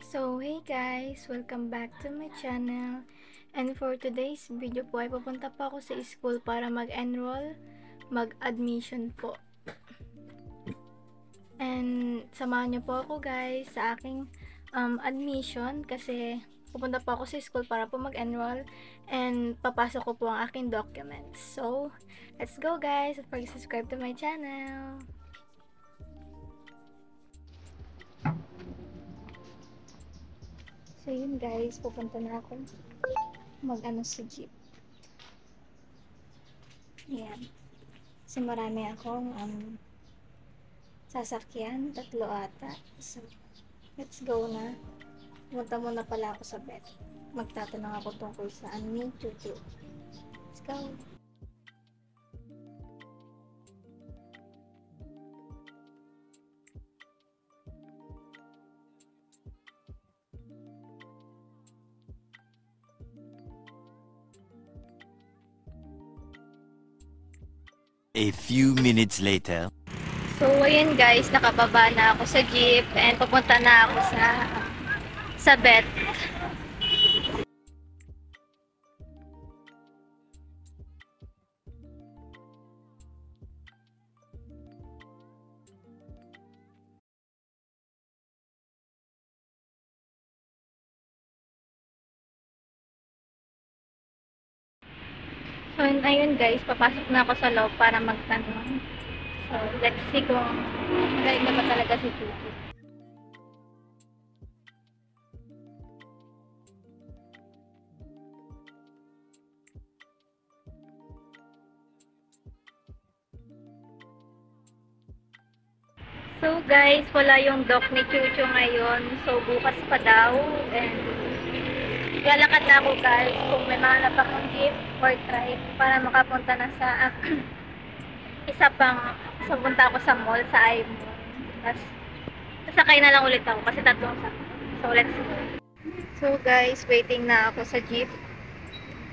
So, hey guys! Welcome back to my channel. And for today's video po ay pupunta po ako sa school para mag-enroll, mag-admission po. And samahan niyo po ako guys sa aking admission kasi pupunta po ako sa school para po mag-enroll and papasok ko po ang aking documents. So, let's go guys! Don't forget to subscribe to my channel. So yun guys, pupunta na ako mag-ano sa jeep. Yan. Kasi marami akong sasakyan, 3 ata. So, let's go na. Pumunta muna pala ako sa bed. Magtatanong ako tungkol sa ni Chuchu. Let's go. A few minutes later. So, ayun guys, nakababa na ako sa jeep and pupunta na ako sa bed. So, ayun guys, papasok na ako sa loob para magtanong. So, let's see kung galing na ba talaga si Chuchu. So guys, wala yung doc ni Chuchu ngayon. So, bukas pa daw. And lalakad na ako guys kung may mahanap akong jeep or trike para makapunta na sa isa pang punta ako sa mall sa iMall. Tapos sasakay na lang ulit ako kasi tatlong sakay. So let's go. So guys, waiting na ako sa jeep.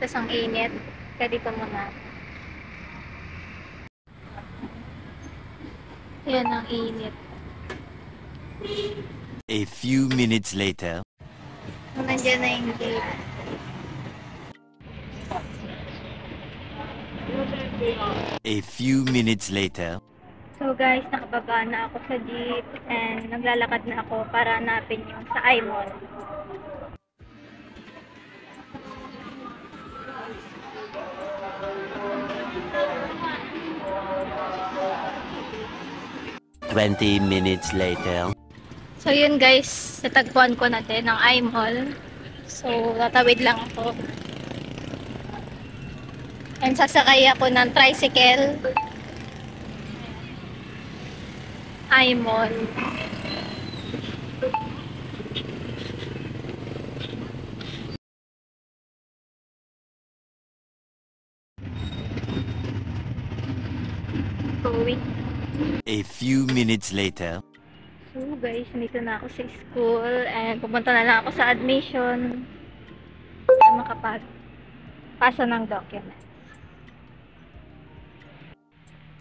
Tapos ang init. Kaya dito muna. Yan ang init. A few minutes later. So, nandiyan na yung gate. A few minutes later. So guys, nakababa na ako sa jeep and naglalakad na ako para hanapin yung sa iMall. "20 minutes later." So yun guys, natagpuan ko na din ang iMall. So tatawid lang ako. And sasakay ako ng tricycle. iMall. Going. A few minutes later. So guys, nandito na ako sa school and pupunta na lang ako sa admission para makapagpasa ng documents.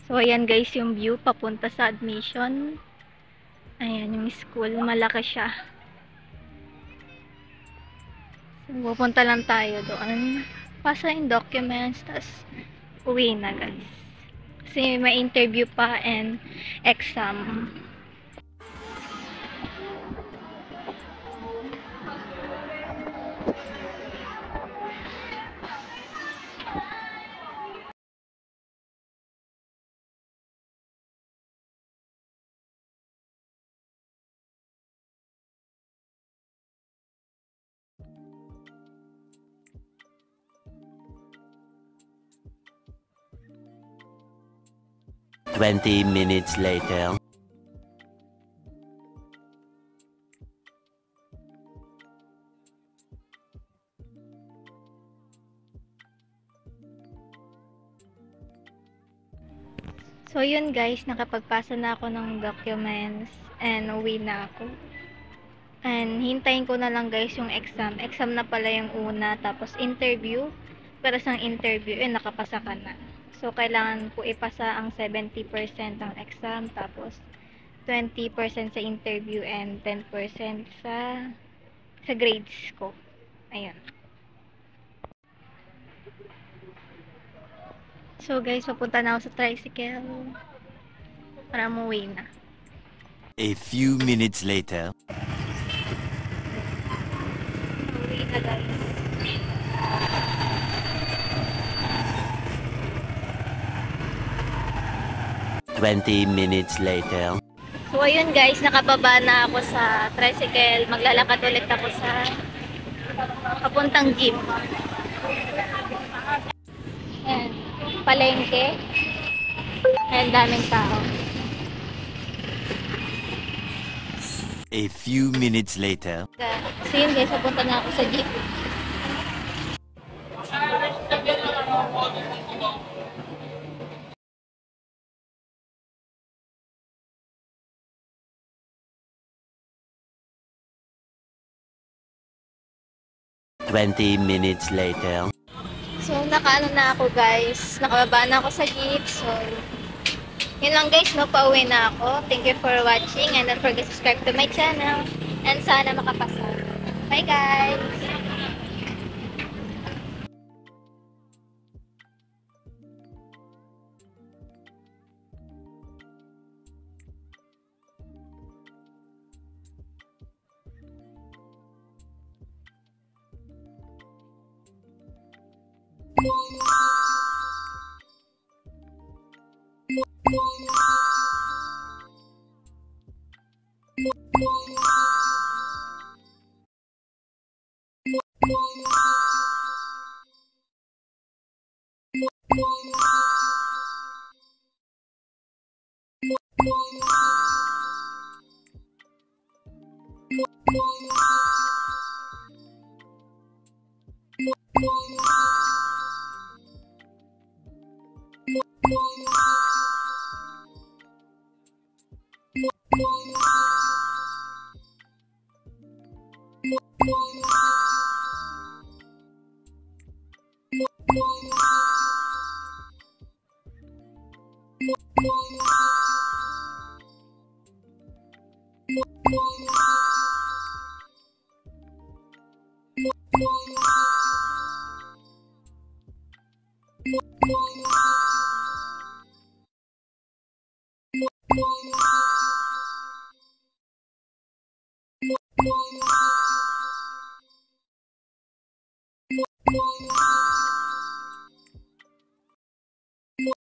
So ayan guys yung view papunta sa admission. Ayan yung school, malaki siya. So pupunta lang tayo doon. Pasa yung documents, tas uwi na guys. Kasi may interview pa and exam. "20 minutes later." So yun guys, nakapagpasa na ako ng documents and uwi na ako. And hintayin ko na lang guys yung exam. Exam na pala yung una, tapos interview. Pero sa interview, nakapasa ka na. So kailangan ko ipasa ang 70% ng exam, tapos 20% sa interview and 10% sa sa grades ko. Ayun. So guys, papunta na ako sa tricycle para umuwi na. A few minutes later. Umuwi na guys. Twenty minutes later. So ayun guys, nakababa na ako sa tricycle. Maglalakad ulit ako sa papuntang gym. Ayan, palengke. Ayan, daming tao. A few minutes later. So yun guys, papunta na ako sa gym. Twenty minutes later. So, nakaano na ako guys. Nakababa na ako sa jeep. So, yun lang guys, no? Pauwi na ako. Thank you for watching and don't forget to subscribe to my channel. And sana makapasa. Bye guys!